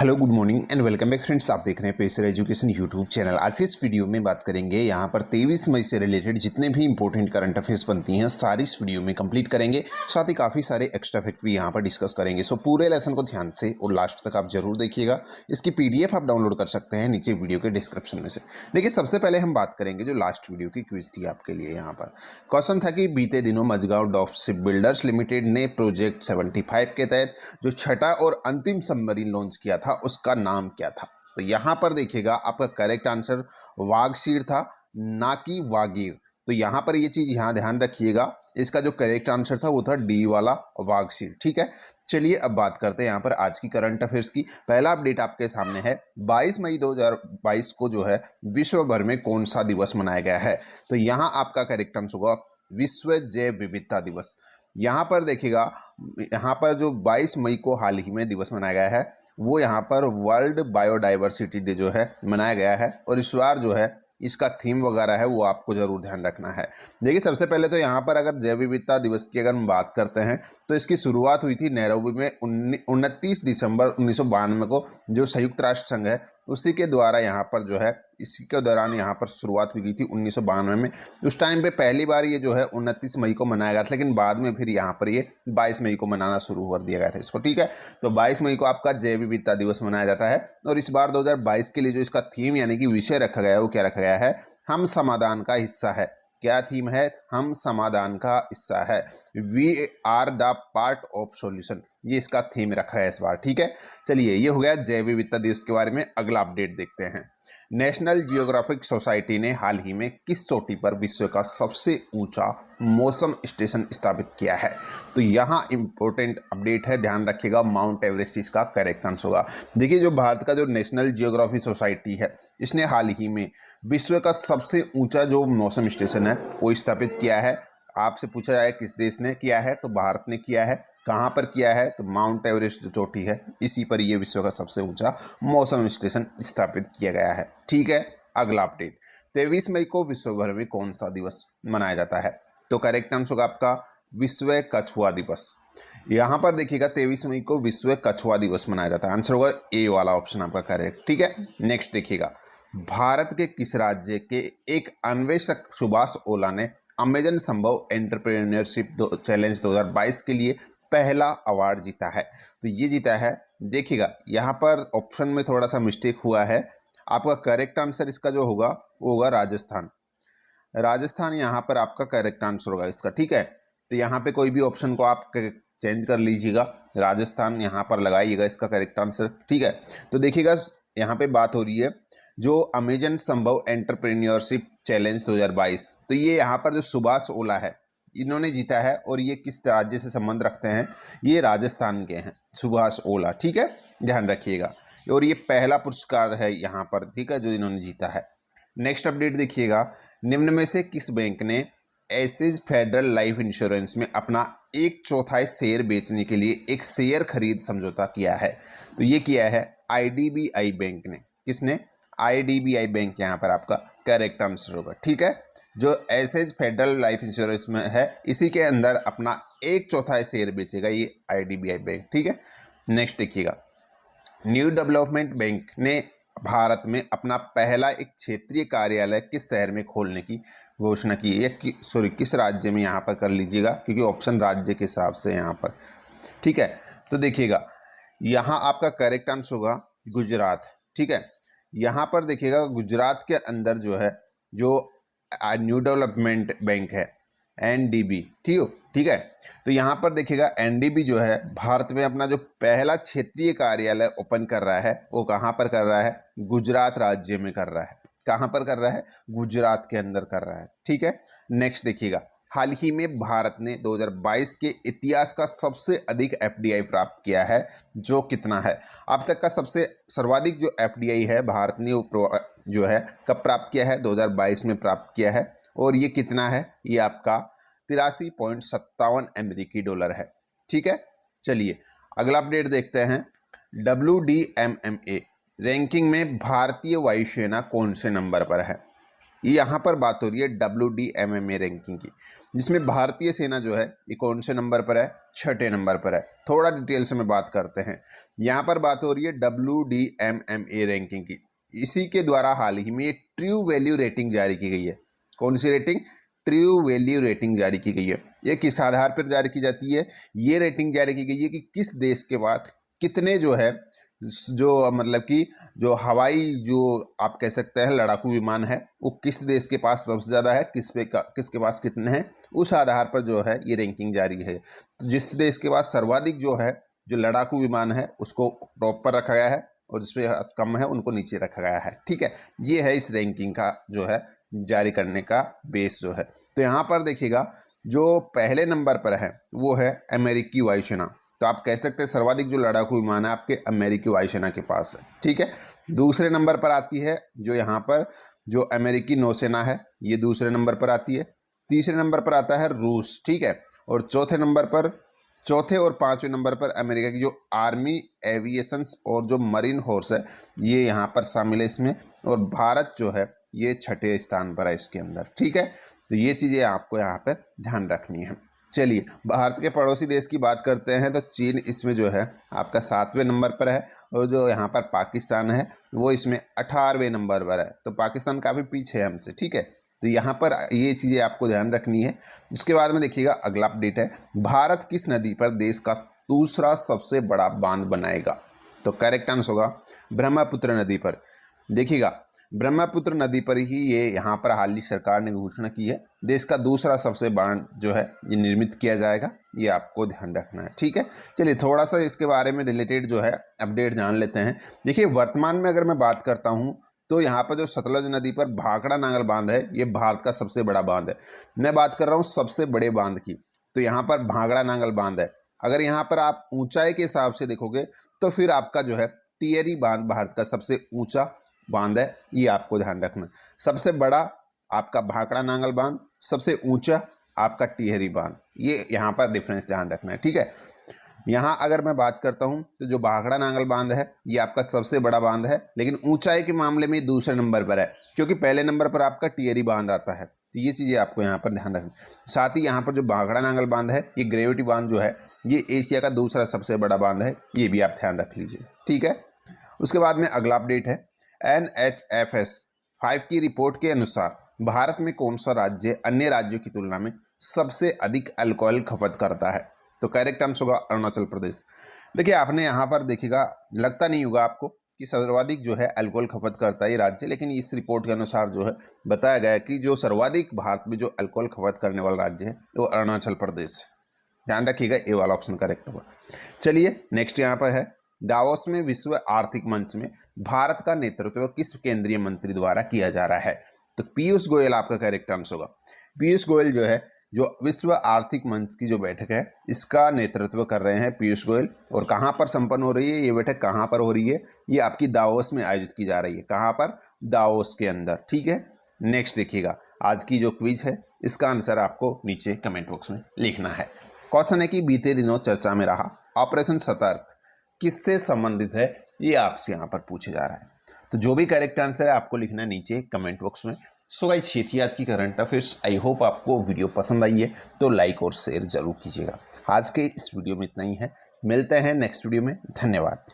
Hello good morning and welcome back friends. आप देख रहे हैं पेसर एजुकेशन यूट्यूब चैनल। आज के इस वीडियो में बात करेंगे यहाँ पर 23 मई से रिलेटेड जितने भी इंपॉर्टेंट करंट अफेयर्स बनती हैं सारी इस वीडियो में कंप्लीट करेंगे। साथ ही काफ़ी सारे एक्स्ट्रा फैक्ट भी यहाँ पर डिस्कस करेंगे। सो पूरे लेसन को ध्यान से और लास्ट तक आप जरूर देखिएगा। इसकी PDF आप डाउनलोड कर सकते हैं नीचे वीडियो के डिस्क्रिप्शन में से। देखिए, सबसे पहले हम बात करेंगे जो लास्ट वीडियो की क्विज थी आपके लिए। यहाँ पर क्वेश्चन था कि बीते दिनों Mazagon dock ship builders limited ने प्रोजेक्ट 75 के तहत जो छठा और अंतिम सबमरीन लॉन्च किया था उसका नाम क्या था। तो यहां पर देखिएगा आपका करेक्ट आंसर वागशीर था, ना कि वागीर। तो यहां पर ये चीज यहां ध्यान रखिएगा, इसका जो करेक्ट आंसर था वो था डी वाला वागशीर। ठीक है, चलिए अब बात करते हैं यहाँ पर आज की करंट अफेयर्स की। पहला अपडेट आपके सामने है 22 मई 2022 को जो है विश्व भर में कौन सा दिवस मनाया गया है। तो यहाँ आपका करेक्ट आंसर होगा विश्व जैव विविधता दिवस। यहाँ पर देखिएगा, यहाँ पर जो 22 मई को हाल ही में दिवस मनाया गया है वो यहाँ पर वर्ल्ड बायोडाइवर्सिटी डे जो है मनाया गया है। और इस बार जो है इसका थीम वगैरह है वो आपको जरूर ध्यान रखना है। देखिए, सबसे पहले तो यहाँ पर अगर जैव विविधता दिवस की अगर हम बात करते हैं तो इसकी शुरुआत हुई थी नैरोबी में 29 दिसंबर 1992 को, जो संयुक्त राष्ट्र संघ है उसी के द्वारा यहाँ पर जो है इसी के दौरान यहाँ पर शुरुआत हुई थी 1992 में। उस टाइम पे पहली बार ये जो है 29 मई को मनाया गया था, लेकिन बाद में फिर यहाँ पर ये 22 मई को मनाना शुरू कर दिया गया था इसको। ठीक है, तो 22 मई को आपका जैव विविधता दिवस मनाया जाता है। और इस बार 2022 के लिए जो इसका थीम यानी कि विषय रखा गया है वो क्या रखा गया है, हम समाधान का हिस्सा है। क्या थीम है, हम समाधान का हिस्सा है, we are the part of solution. ये इसका थीम रखा है इस बार। ठीक है, चलिए ये हो गया जैव विविधता दिवस के बारे में। अगला अपडेट देखते हैं। नेशनल जियोग्राफिक सोसाइटी ने हाल ही में किस चोटी पर विश्व का सबसे ऊंचा मौसम स्टेशन स्थापित किया है। तो यहाँ इंपॉर्टेंट अपडेट है, ध्यान रखिएगा, माउंट एवरेस्ट इसका करेक्ट आंसर होगा। देखिए, जो भारत का जो नेशनल जियोग्राफी सोसाइटी है इसने हाल ही में विश्व का सबसे ऊंचा जो मौसम स्टेशन है वो स्थापित किया है। आपसे पूछा जाए किस देश ने किया है तो भारत ने किया है। कहाँ पर किया है तो माउंट एवरेस्ट जो चोटी है इसी पर ये विश्व का सबसे ऊंचा मौसम स्टेशन स्थापित किया गया है। ठीक है, अगला अपडेट, 23 मई को विश्व भर में कौन सा दिवस मनाया जाता है। तो करेक्ट आंसर होगा आपका विश्व कछुआ दिवस। यहाँ पर देखिएगा 23 मई को विश्व कछुआ दिवस मनाया जाता है। आंसर होगा ए वाला ऑप्शन आपका करेक्ट। ठीक है, नेक्स्ट देखिएगा, भारत के किस राज्य के एक अन्वेषक सुभाष ओला ने अमेजन संभव एंटरप्रेन्योरशिप चैलेंज 2022 के लिए पहला अवार्ड जीता है। तो ये जीता है, देखिएगा यहाँ पर ऑप्शन में थोड़ा सा मिस्टेक हुआ है। आपका करेक्ट आंसर इसका जो होगा वो होगा राजस्थान। राजस्थान यहाँ पर आपका करेक्ट आंसर होगा इसका। ठीक है, तो यहाँ पे कोई भी ऑप्शन को आप चेंज कर लीजिएगा, राजस्थान यहाँ पर लगाइएगा इसका करेक्ट आंसर। ठीक है, तो देखिएगा यहाँ पे बात हो रही है जो अमेजन संभव एंटरप्रेन्योरशिप चैलेंज 2022, तो ये यहाँ पर जो सुभाष ओला है इन्होंने जीता है। और ये किस राज्य से संबंध रखते हैं, ये राजस्थान के हैं सुभाष ओला। ठीक है, ध्यान रखिएगा, और ये पहला पुरस्कार है यहाँ पर। ठीक है, जो इन्होंने जीता है। नेक्स्ट अपडेट देखिएगा, निम्न में से किस बैंक ने एसिस फेडरल लाइफ इंश्योरेंस में अपना 1/4 शेयर बेचने के लिए एक शेयर खरीद समझौता किया है। तो ये किया है IDBI बैंक ने। किसने, IDBI बैंक यहाँ पर आपका करेक्ट आंसर होगा। ठीक है, जो एसेज फेडरल लाइफ इंश्योरेंस में है इसी के अंदर अपना 1/4 शेयर बेचेगा ये IDBI बैंक। ठीक है, नेक्स्ट देखिएगा, न्यू डेवलपमेंट बैंक ने भारत में अपना पहला एक क्षेत्रीय कार्यालय किस शहर में खोलने की घोषणा की है, किस राज्य में यहाँ पर कर लीजिएगा, क्योंकि ऑप्शन राज्य के हिसाब से यहाँ पर। ठीक है, तो देखिएगा यहाँ आपका करेक्ट आंसर होगा गुजरात। ठीक है, यहाँ पर देखिएगा गुजरात के अंदर जो है जो न्यू डेवलपमेंट बैंक है NDB। ठीक है, तो यहाँ पर देखिएगा NDB जो है भारत में अपना जो पहला क्षेत्रीय कार्यालय ओपन कर रहा है वो कहाँ पर कर रहा है, गुजरात राज्य में कर रहा है। कहाँ पर कर रहा है, गुजरात के अंदर कर रहा है। ठीक है, नेक्स्ट देखिएगा, हाल ही में भारत ने 2022 के इतिहास का सबसे अधिक FDI प्राप्त किया है, जो कितना है। अब तक का सबसे सर्वाधिक जो FDI है भारत ने जो है कब प्राप्त किया है, 2022 में प्राप्त किया है। और ये कितना है, ये आपका 83.57 अमेरिकी डॉलर है। ठीक है, चलिए अगला अपडेट देखते हैं। WDMMA रैंकिंग में भारतीय वायुसेना कौन से नंबर पर है। ये यहाँ पर बात हो रही है WDMMA रैंकिंग की, जिसमें भारतीय सेना जो है ये कौन से नंबर पर है, 6ठे नंबर पर है। थोड़ा डिटेल से में बात करते हैं। यहाँ पर बात हो रही है WDMMA रैंकिंग की। इसी के द्वारा हाल ही में ट्रू वैल्यू रेटिंग जारी की गई है। कौन सी रेटिंग? ट्रू वैल्यू रेटिंग जारी की गई है। ये किस आधार पर जारी की जाती है? ये रेटिंग जारी की गई है कि किस देश के बाद कितने जो है जो मतलब कि जो हवाई जो आप कह सकते हैं लड़ाकू विमान है वो किस देश के पास सबसे ज़्यादा है, किसके पास कितने हैं, उस आधार पर जो है ये रैंकिंग जारी है। तो जिस देश के पास सर्वाधिक जो है जो लड़ाकू विमान है उसको टॉप पर रखा गया है और जिसपे कम है उनको नीचे रखा गया है। ठीक है, ये है इस रैंकिंग का जो है जारी करने का बेस जो है। तो यहाँ पर देखिएगा जो पहले नंबर पर है वो है अमेरिकी वायुसेना। तो आप कह सकते हैं सर्वाधिक जो लड़ाकू विमान है आपके अमेरिकी वायुसेना के पास है। ठीक है, दूसरे नंबर पर आती है जो यहाँ पर जो अमेरिकी नौसेना है, ये दूसरे नंबर पर आती है। तीसरे नंबर पर आता है रूस। ठीक है, और चौथे और पांचवें नंबर पर अमेरिका की जो आर्मी एविएशंस और जो मरीन फोर्स है ये यहाँ पर शामिल है इसमें, और भारत जो है ये 6ठे स्थान पर है इसके अंदर। ठीक है, तो ये चीज़ें आपको यहाँ पर ध्यान रखनी है। चलिए भारत के पड़ोसी देश की बात करते हैं तो चीन इसमें जो है आपका 7वें नंबर पर है, और जो यहाँ पर पाकिस्तान है वो इसमें 18वें नंबर पर है। तो पाकिस्तान काफ़ी पीछे है हमसे। ठीक है, तो यहाँ पर ये चीज़ें आपको ध्यान रखनी है। उसके बाद में देखिएगा अगला अपडेट है, भारत किस नदी पर देश का दूसरा सबसे बड़ा बांध बनाएगा? तो करेक्ट आंसर होगा ब्रह्मपुत्र नदी पर। देखिएगा ब्रह्मपुत्र नदी पर ही ये यहाँ पर हाल ही सरकार ने घोषणा की है देश का दूसरा सबसे बांध जो है ये निर्मित किया जाएगा। ये आपको ध्यान रखना है। ठीक है, चलिए थोड़ा सा इसके बारे में रिलेटेड जो है अपडेट जान लेते हैं। देखिए वर्तमान में अगर मैं बात करता हूँ तो यहाँ पर जो सतलज नदी पर भाखड़ा नांगल बांध है ये भारत का सबसे बड़ा बांध है। मैं बात कर रहा हूँ सबसे बड़े बांध की, तो यहाँ पर भाखड़ा नांगल बांध है। अगर यहाँ पर आप ऊंचाई के हिसाब से देखोगे तो फिर आपका जो है टिहरी बांध भारत का सबसे ऊंचा बांध है। ये आपको ध्यान रखना, सबसे बड़ा आपका भाखड़ा नांगल बांध, सबसे ऊंचा आपका टिहरी बांध। ये यहाँ पर डिफरेंस ध्यान रखना है। ठीक है, यहाँ अगर मैं बात करता हूँ तो जो भाखड़ा नांगल बांध है ये आपका सबसे बड़ा बांध है, लेकिन ऊंचाई के मामले में दूसरे नंबर पर है, क्योंकि पहले नंबर पर आपका टिहरी बांध आता है। तो ये चीज़ें आपको यहाँ पर ध्यान रखना। साथ ही यहाँ पर जो भाखड़ा नांगल बांध है ये ग्रेविटी बांध जो है ये एशिया का दूसरा सबसे बड़ा बांध है। ये भी आप ध्यान रख लीजिए। ठीक है, उसके बाद में अगला अपडेट है NHFS 5 की रिपोर्ट के अनुसार भारत में कौन सा राज्य अन्य राज्यों की तुलना में सबसे अधिक अल्कोहल खपत करता है? तो करेक्ट आंसर होगा अरुणाचल प्रदेश। देखिए आपने यहाँ पर देखिएगा, लगता नहीं होगा आपको कि सर्वाधिक जो है अल्कोहल खपत करता है ये राज्य, लेकिन इस रिपोर्ट के अनुसार जो है बताया गया है कि जो सर्वाधिक भारत में जो अल्कोहल खपत करने वाला राज्य है वो अरुणाचल प्रदेश है। ध्यान रखिएगा, ये वाला ऑप्शन करेक्ट होगा। चलिए नेक्स्ट यहाँ पर है, दावोस में विश्व आर्थिक मंच में भारत का नेतृत्व किस केंद्रीय मंत्री द्वारा किया जा रहा है? तो पीयूष गोयल आपका करेक्ट आंसर होगा। पीयूष गोयल जो है जो विश्व आर्थिक मंच की जो बैठक है इसका नेतृत्व कर रहे हैं पीयूष गोयल। और कहाँ पर संपन्न हो रही है ये बैठक, कहाँ पर हो रही है? ये आपकी दावोस में आयोजित की जा रही है। कहाँ पर? दावोस के अंदर। ठीक है, नेक्स्ट देखिएगा आज की जो क्विज है इसका आंसर आपको नीचे कमेंट बॉक्स में लिखना है। क्वेश्चन है कि बीते दिनों चर्चा में रहा ऑपरेशन सतर्क किससे संबंधित है? ये आपसे यहाँ पर पूछा जा रहा है। तो जो भी करेक्ट आंसर है आपको लिखना है नीचे कमेंट बॉक्स में। सो गाइस ये थी आज की करंट अफेयर्स। आई होप आपको वीडियो पसंद आई है तो लाइक और शेयर जरूर कीजिएगा। आज के इस वीडियो में इतना ही है, मिलते हैं नेक्स्ट वीडियो में। धन्यवाद।